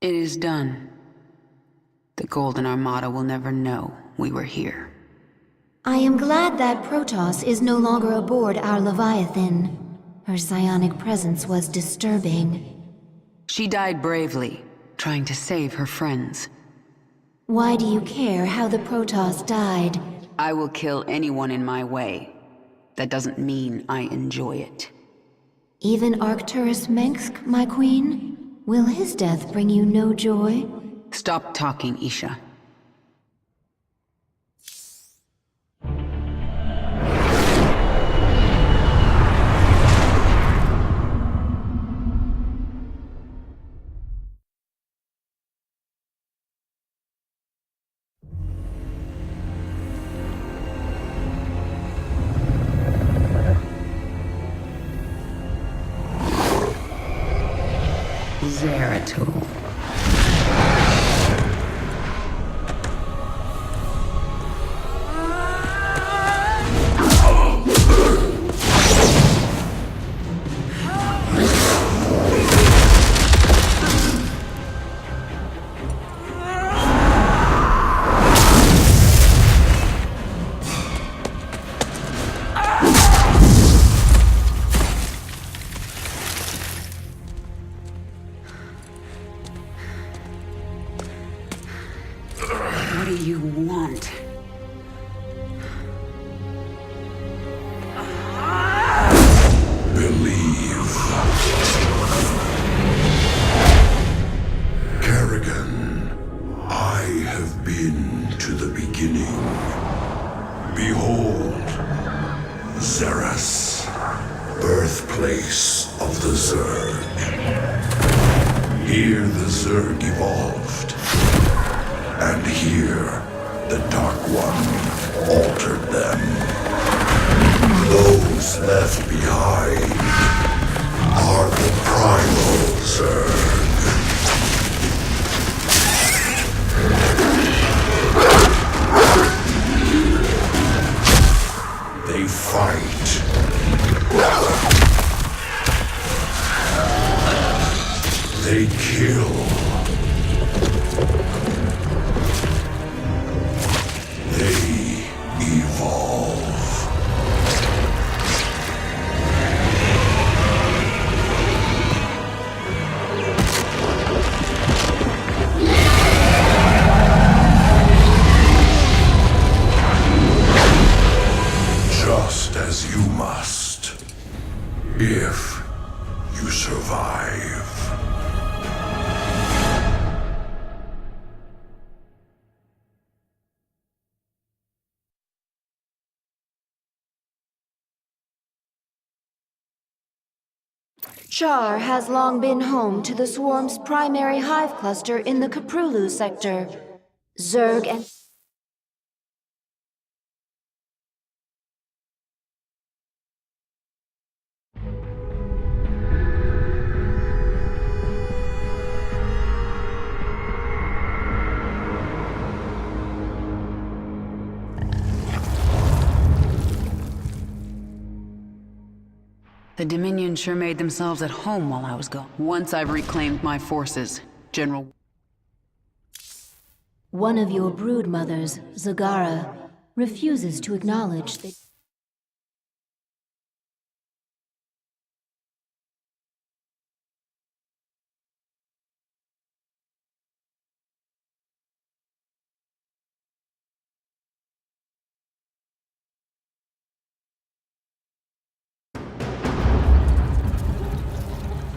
It is done. The Golden Armada will never know we were here. I am glad that Protoss is no longer aboard our Leviathan. Her psionic presence was disturbing. She died bravely, trying to save her friends. Why do you care how the Protoss died? I will kill anyone in my way. That doesn't mean I enjoy it. Even Arcturus Mengsk, my queen? Will his death bring you no joy? Stop talking, Isha. Zeratul. What do you want? Believe. Kerrigan, I have been to the beginning. Behold, Xeras, birthplace of the Zerg. Here the Zerg evolved. And here, the Dark One altered them. Those left behind are the primal Zerg. They fight. They kill. They evolve. Just as you must, if you survive. CHAR has long been home to the swarm's primary hive cluster in the Kaprulu sector. Zerg and... The Dominion sure made themselves at home while I was gone. Once I've reclaimed my forces, General... One of your brood mothers, Zagara, refuses to acknowledge that...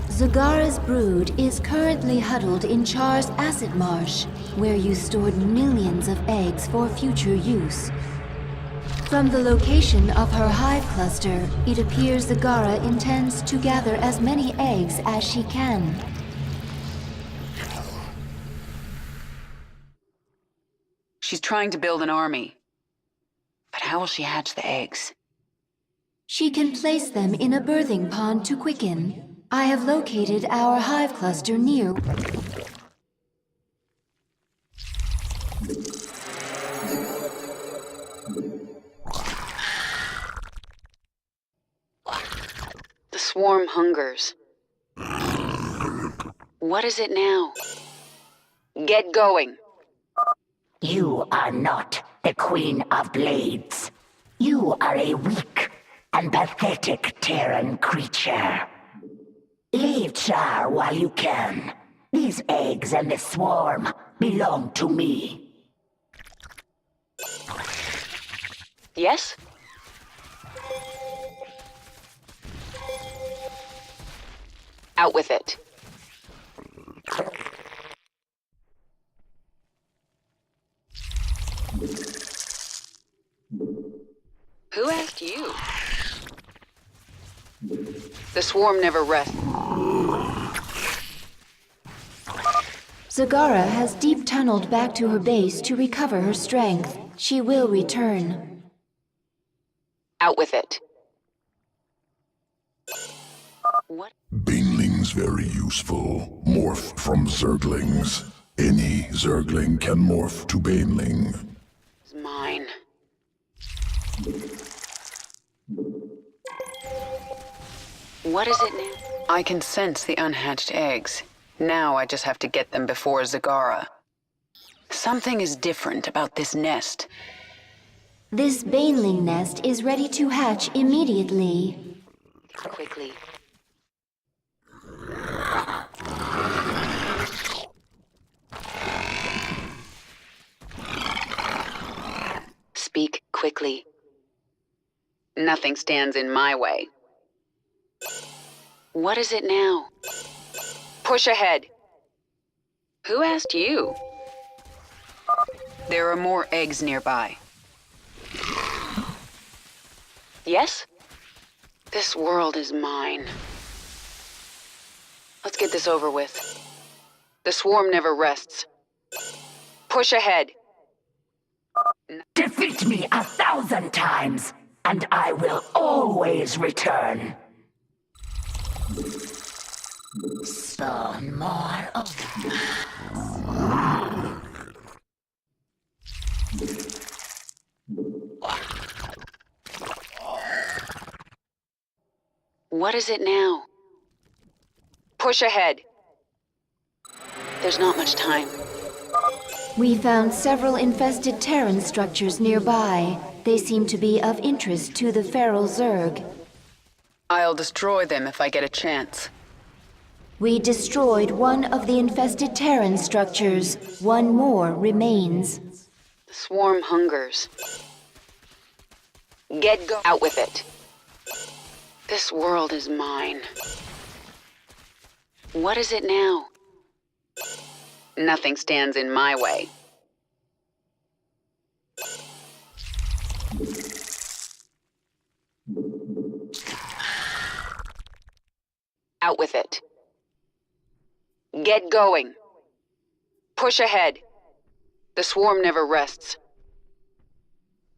Zagara's brood is currently huddled in CHAR's acid marsh, where you stored millions of eggs for future use. From the location of her hive cluster, it appears Zagara intends to gather as many eggs as she can. She's trying to build an army. But how will she hatch the eggs? She can place them in a birthing pond to quicken. I have located our hive cluster near... The swarm hungers. What is it now? Get going. You are not the Queen of Blades. You are a weak and pathetic Terran creature. Leave CHAR while you can. These eggs and the swarm belong to me. Yes? Out with it. Who asked you? The swarm never rests. Zagara has deep tunneled back to her base to recover her strength. She will return. Out with it. What? Banelings very useful. Morph from Zerglings. Any Zergling can morph to Baneling. It's mine. What is it now? I can sense the unhatched eggs. Now I just have to get them before Zagara. Something is different about this nest. This Baneling nest is ready to hatch immediately. Quickly. Speak quickly. Nothing stands in my way. What is it now? Push ahead. Who asked you? There are more eggs nearby. Yes? This world is mine. Let's get this over with. The swarm never rests. Push ahead. Defeat me 1,000 times, and I will always return. Spawn more of What is it now? Push ahead. There's not much time. We found several infested Terran structures nearby. They seem to be of interest to the Feral Zerg. I'll destroy them if I get a chance. We destroyed one of the infested Terran structures. One more remains. The swarm hungers. Out with it. This world is mine. What is it now? Nothing stands in my way. Out with it. Get going. Push ahead. The swarm never rests.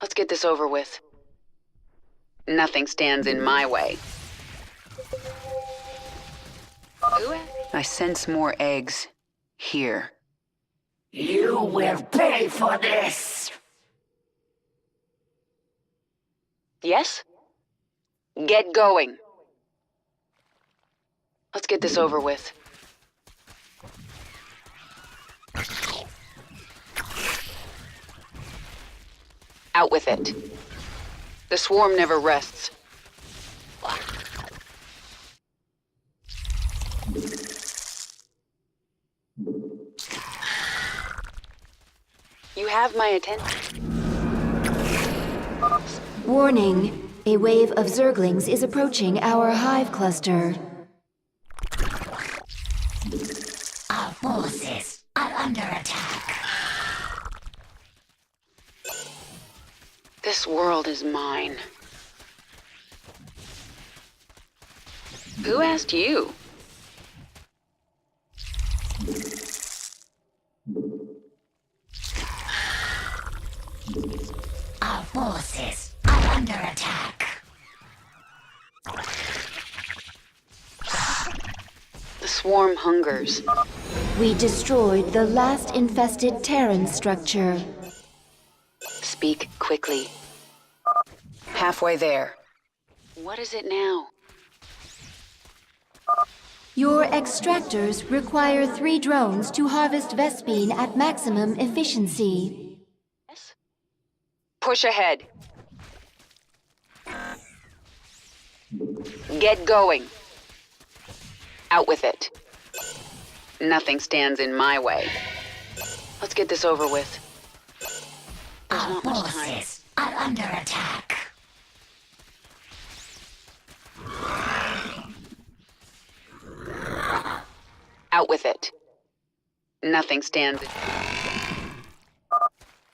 Let's get this over with. Nothing stands in my way. I sense more eggs. Here. You will pay for this! Yes? Get going. Let's get this over with. Out with it. The swarm never rests. You have my attention. Warning. A wave of Zerglings is approaching our hive cluster. Our forces are under attack. This world is mine. Who asked you? Our forces are under attack. The swarm hungers. We destroyed the last infested Terran structure. Speak quickly. Halfway there. What is it now? Your extractors require 3 drones to harvest Vespene at maximum efficiency. Push ahead. Get going. Out with it. Nothing stands in my way. Let's get this over with. There's Our not much time. forces are under attack. Out with it. Nothing stands in...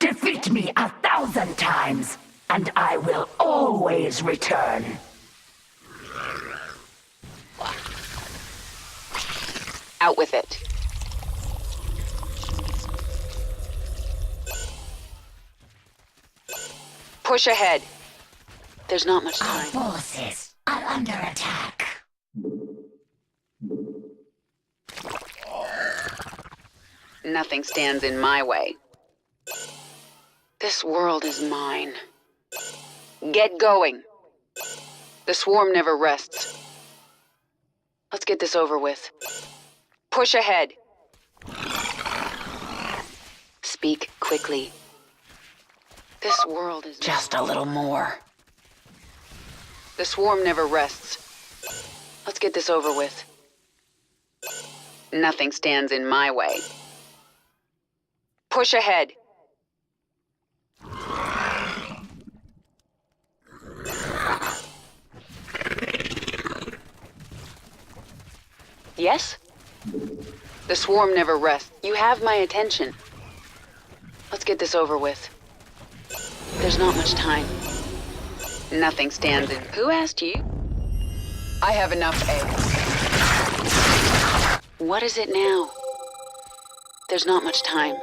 Defeat me 1,000 times, and I will always return. Out with it. Push ahead. There's not much Our time. forces are under attack. Nothing stands in my way. This world is mine. Get going. The swarm never rests. Let's get this over with. Push ahead. Speak quickly. This world is... Just a little more. The swarm never rests. Let's get this over with. Nothing stands in my way. Push ahead. Yes? The swarm never rests. You have my attention. Let's get this over with. There's not much time. Nothing stands in... Who asked you? I have enough eggs. What is it now? There's not much time.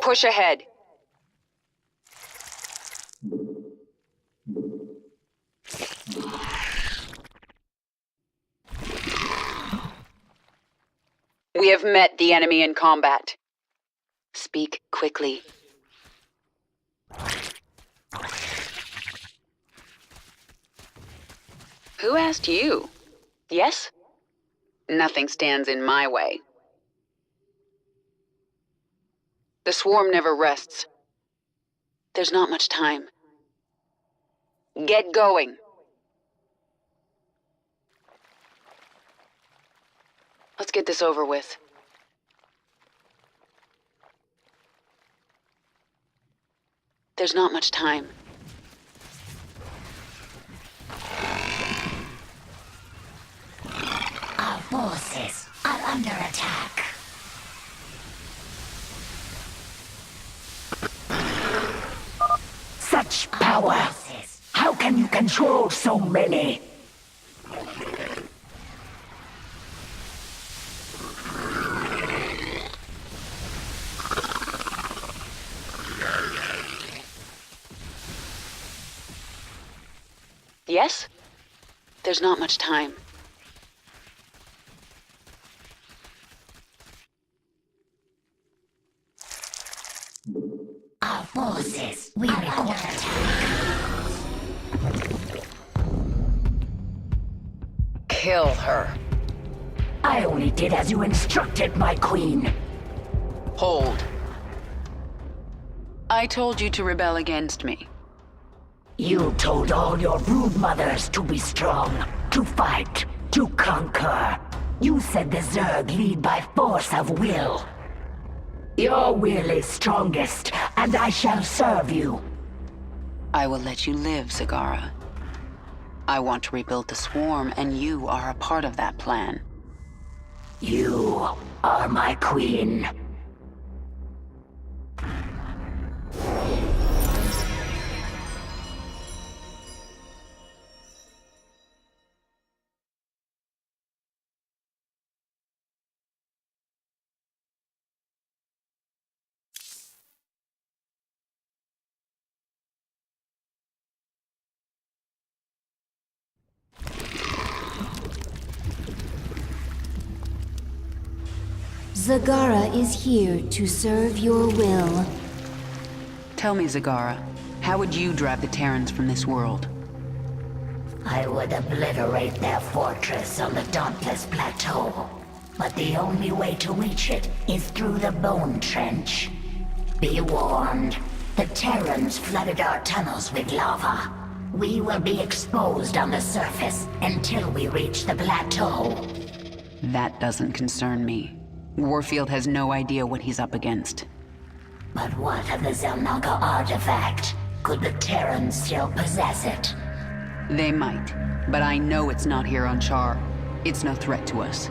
Push ahead. We have met the enemy in combat. Speak quickly. Who asked you? Yes? Nothing stands in my way. The swarm never rests. There's not much time. Get going. Let's get this over with. There's not much time. Our forces are under attack. Such power! How can you control so many? Yes? There's not much time. Our forces are under attack. Kill her. I only did as you instructed, my queen. Hold. I told you to rebel against me. You told all your brood mothers to be strong, to fight, to conquer. You said the Zerg lead by force of will. Your will is strongest, and I shall serve you. I will let you live, Zagara. I want to rebuild the swarm, and you are a part of that plan. You are my queen. Zagara is here to serve your will. Tell me, Zagara, how would you drive the Terrans from this world? I I would obliterate their fortress on the Dauntless Plateau. But the only way to reach it is through the Bone Trench. Be warned, the Terrans flooded our tunnels with lava. We will be exposed on the surface until we reach the plateau. That doesn't concern me. Warfield has no idea what he's up against. But what of the Zelnaga artifact? Could the Terrans still possess it? They might, but I know it's not here on CHAR. It's no threat to us.